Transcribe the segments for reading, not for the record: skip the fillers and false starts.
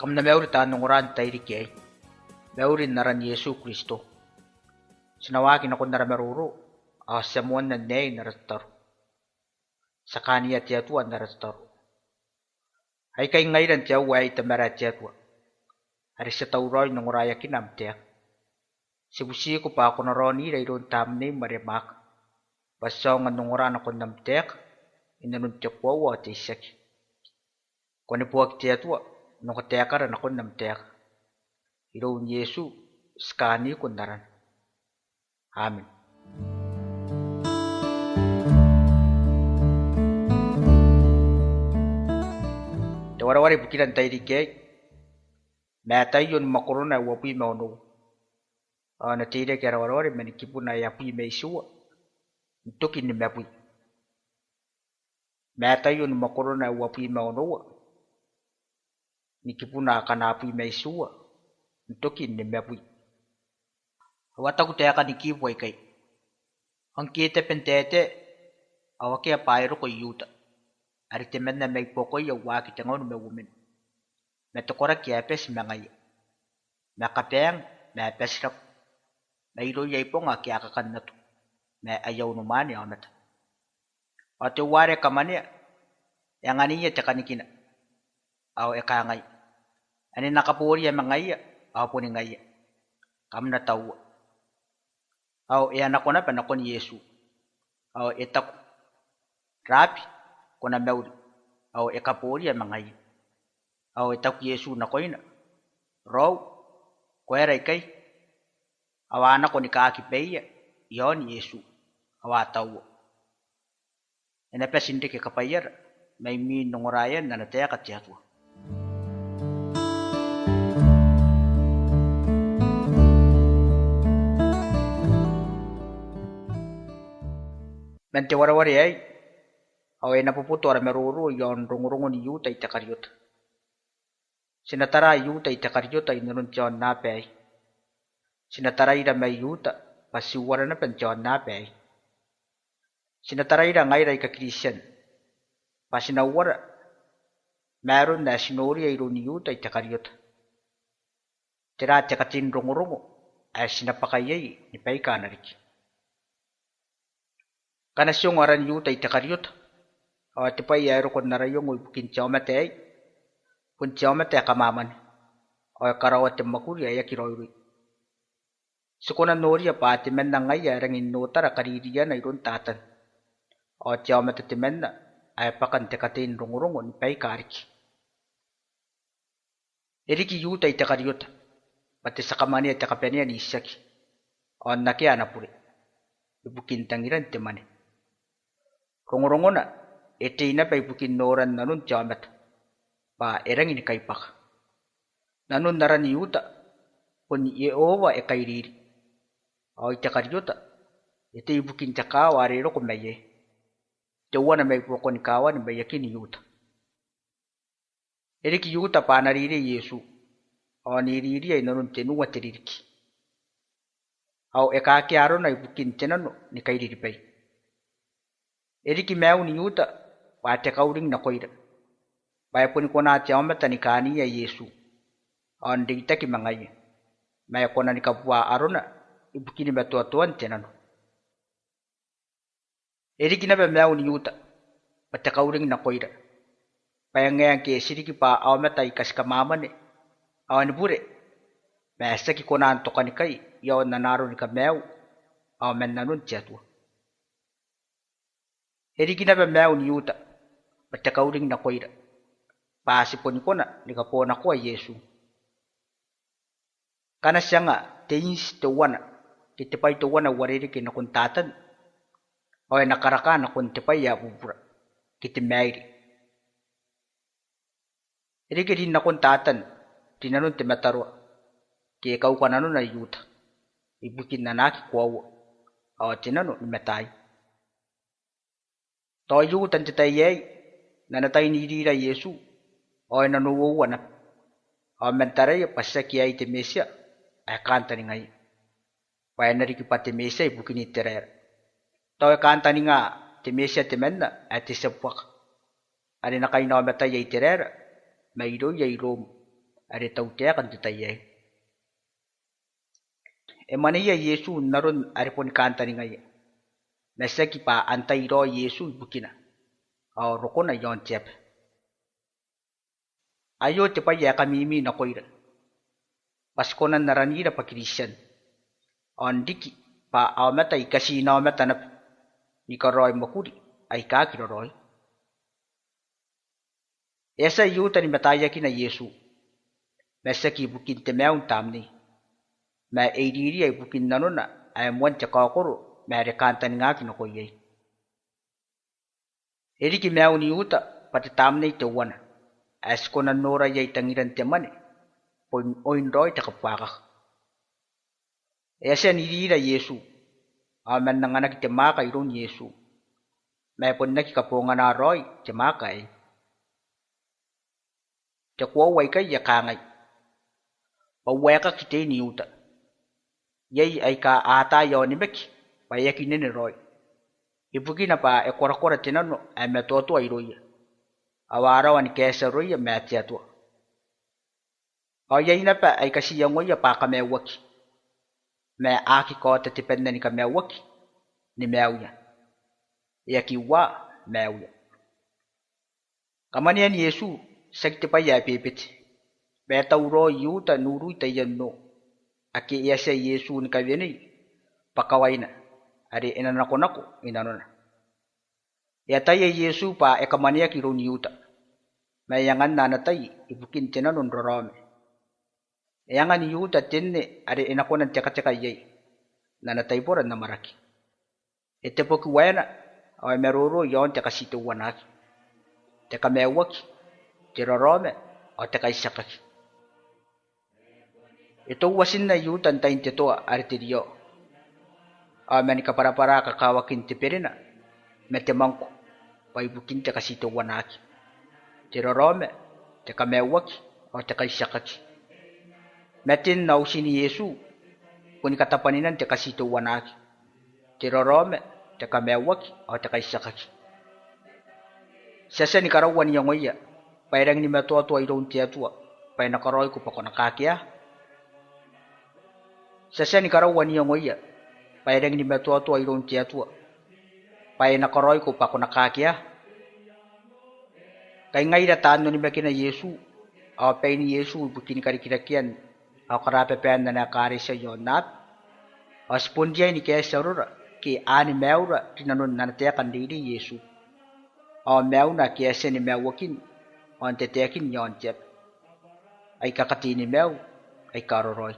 Kam na meuri tanong oran tayo kay meuri naran Yesu Kristo. Sinawagin ako naramaruro samuan na ney naratar. Sa kaniya tiyatuan naratar. Ay kay ngayon tiyaw ay tamara tiyatuan. Hari sa tauroy ng oraya kinam tiyak. Sibusi ko pa ako naroni rayron tamne marimak. Basaw nga nung oran ako nam tiyak. Inanun tiyak wawa tiyak. Kung ipuwag tiyatuan. Nung katekaran ako nam tiyak. Iraw ni Yesu skani kundaran. Amin. Tawara-wari bukilan tayo di kay. Mata yun makuruna wapuy mauno. Natira kaya wara-wari manikipu na yapuy may suwa. Tukin ni mapuy. Mata yun makuruna wapuy mauno. Nikipu na kanapuy may suwa. Tukin ni mapuy. Wata ko teka nikipu ay kay. Ang kita pentete. Awaki apayro ko yuta. Aritemen na may poko yung wakit ang ano may women. Metukora kiapes mangay. Makapeng, may pesrap. Mayro yay po nga kiakakan na to. May ayaw naman yung amat. At yung wari ka man niya. Yang aniya tsaka nikina. Aw ekangay. Ani nakapuri yung mangay. Aw po ni ngay. Kam na tawa. Aw iyan ako na panakon ni Yesu. Aw itak. Rapi. Kuna mewri. Aw ekapuri yung mangay. Aw itak Yesu na koy na. Raw. Kweray kay. Awana ko ni kakipaya. Iyon Yesu. Awa tawa. Inapes hindi kikapayar. May minungorayan na nataya katyatwa. Nanti wara-wari ay. Away napuputo ara meruro yon rungurungo ni yuta itakaryot. Sinatara yuta itakaryot ay nunun tiyon nape ay. Sinatara ira may yuta pasiwara na pen tiyon nape ay. Sinatara ira ngayra ka Christian. Pasinawara. Meron na sinori ay ni yuta itakaryot. Tira tiyakatin rungurungo ay sinapakayay ni payka narik. Kanasyong aran yuta itakaryot. Tipay yaro ko narayong uibukin tiyomate ay. Kun tiyomate kamaman. Karawat yung makuri ay akiroy. Sukunan nori pa timen na ngay arang inotara kaririyan ay runtatan. Tiyomate timen na ay pakantekatin rungurungo ni pay karik. Iriki yuta itakaryot. Pati sa kamani at takapenya ni isaki. Nakiya na puri. Ibukin tangiran timani. Rungurungo na. Iti na pa ibukin noran nanun tiyamat. Pa erang ini kaipak. Nanun naran yuta. Kun Yehova e kairiri. Itakaryota. Iti ibukin tiyaka wariro kumaye. Tiyawa na may pukon kawan na bayakin yuta. Iriki yuta pa nariri Yesu. Niriri ay nanun tinuwa tiririki. Ekakiaro na ibukin tinano ni kairiri pay. Iriki mew ni yuta. Pate kauring na koira. Baya po ni ko na tiyamata ni kaniya Yesu. Hindi kita kimangay. Maya ko na ni kapwa aro na. Ibukin ni batuatuan tinano. Iriki na ba mew ni yuta. Pate kauring na koira. Baya ngayon kaya siriki pa awamata ikas kamaman eh. Awan bure. Maya saki ko na antoka ni kay. Yawan na naro ni ka mew. Awamen na nun tiyatwa. Iriki na ba mew ni yuta. Patakauring na koira. Pasipon ko na, likapon ako ay Yesu. Kana siya nga, teins tuwana. Kitipay tuwana waririkin na kuntatan. O ay nakaraka na kuntipay ya bubura. Kitimayri. Iriki din na kuntatan. Tinanong timatarwa. Kaya ikaw ka nanon ay yuta. Ibukin na nakikwawa. O tinanong imatay. Toyutan titayay. Nanatay nirira Yesu. O nanuwa na. O mentare pasya kiya iti mesya. Ay kanta ni ngay. payanari ki pate mesa ibukini terera. Tawe kantani nga te mesa te menna ate sepuak. Are nakainaw meta yay terera, mairo yay rom, are tauteakan te tayay. E maniya Yesu naron are pon kantani nga ya. Nasa ki pa antayro Yesu ibukina. O roko na yon tiyap. Ayo te pa ya kamimi na koira. Pasko na naranira pa Christian. Ondiki pa awmeta ikasi na awmeta na ikaroy makuri ay kakiroy. Esa yuta ni mataya kina Yesu. Mesa ki bukin te meun tamni. Ma eidiri ay bukin nanona ay muan te kakoro ma rekantan nga kinokoyay. Eri ki meun yuta pati tamni te wana. Asko na nora yay tangiran te mane. Poin oinroy te kapakak. Esa nirira Yesu. Aman nanganak te maka iron Yesu. May pon nakikapungan na roy te maka ay. Te kuaway kay yakangay. Paweka kite ni yuta. Yay ay ka ata yaw ni Mek. Payakin ni roy. Ibuki na pa e kora tinano ay metoto ay roy. Awarawan kesa roy matiato. O yay na pa ay kasi yung ya pa kamewaki. May aki ko tatipen na ni kamewaki ni mewya. Yakiwa mewya. Kamanian Yesu sakti pa ya pipit. Betaw ro yuta nuru tayan no. Aki yasa Yesu ni kavini pakaway na. Ari inanako inanona. Yataya Yesu pa e kamania kiron yuta. Mayangan nanatay ibukin tinanon rorome. Yangan yuta tinne ari inakonan teka yay. Nanatay poran na maraki. Ite po kuwena ay meruro yon teka situwanaki. Teka mewaki. Tirorome o teka isakaki. Ito wasin na yutan tayin tito aritirio. Amen ka para kakawakin tipirina. Metemangko. Paibukin teka situwanaki. Tirorome teka mewaki o teka isakaki. Metin na usin ni Yesu. Kung katapaninan teka situwanaki. Tirorome teka mewaki o teka isakaki. Sasa ni karawan niya ngoya. Pairang ni matuwa ay doon tiyatua. Pay nakaroy ko pa ko nakakia. Sasa ni karawan niya ngoya. Pairang ni matuwa ay doon tiyatua. Pay nakaroy ko pa ko nakakia. Kay ngay dataan ni makina Yesu. Pay ni Yesu bukin karikirakian. Karapepean na nakari sa yonat. Spundiay ni kaya sarura. Ki ani meura tinanon na natayakan diri Yesu. Mew na kaya siya ni mewakin. On tetekin yon tiyap. Ay kakati ni mew. Ay karoroy.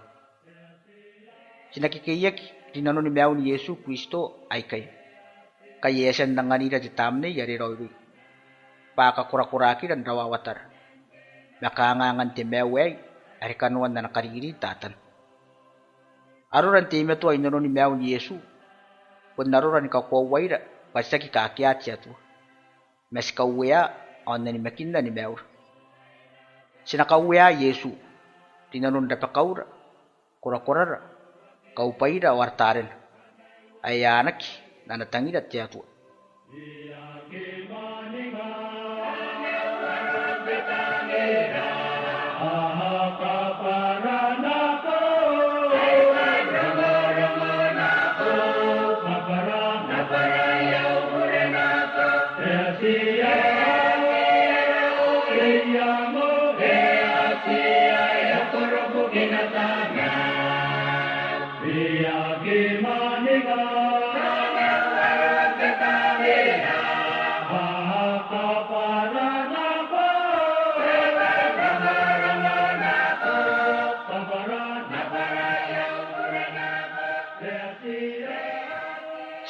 Sinakikiyak. Tinanon ni mew ni Yesu Kristo ay kay. Kayesan na nga nila ditamne yari roy. Pakakurakuraki ng rawawatar. Nakangangan ti meway. Ay kanuan na nakariri tatan. Aruran ti meto ay nanon ni mew ni Yesu. Kung naruran kakuaway na. Basta kikakiat siya to. Mas kawaya. On na ni makinda ni mew. Sinakawaya Yesu. Tinanon na pakaura. Kurakurara. Kaupay na wartaren. Ay anak na natangin at siya to.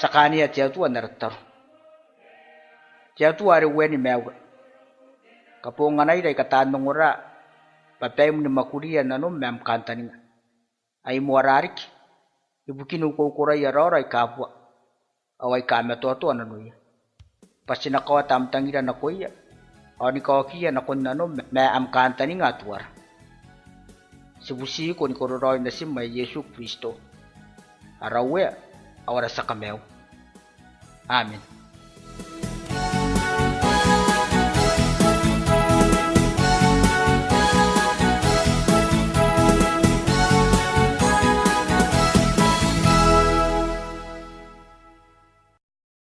Sakani at yatu anartar. Yatu ari weni mewa. Kapungan ay day katanong ora. Papay mo ni makuriya na no mem kantaning. Ay muararik. Ibukin ukukura yarora ay kapwa. Away kametoto ananuya. Pasinakawa tamtangira na kuya. O ni kawakiya na kun nano me am kantaning atwar. Sibusi ko ni kororoy na si may Yesu Kristo. Arawe, awara sa kameo. Amen.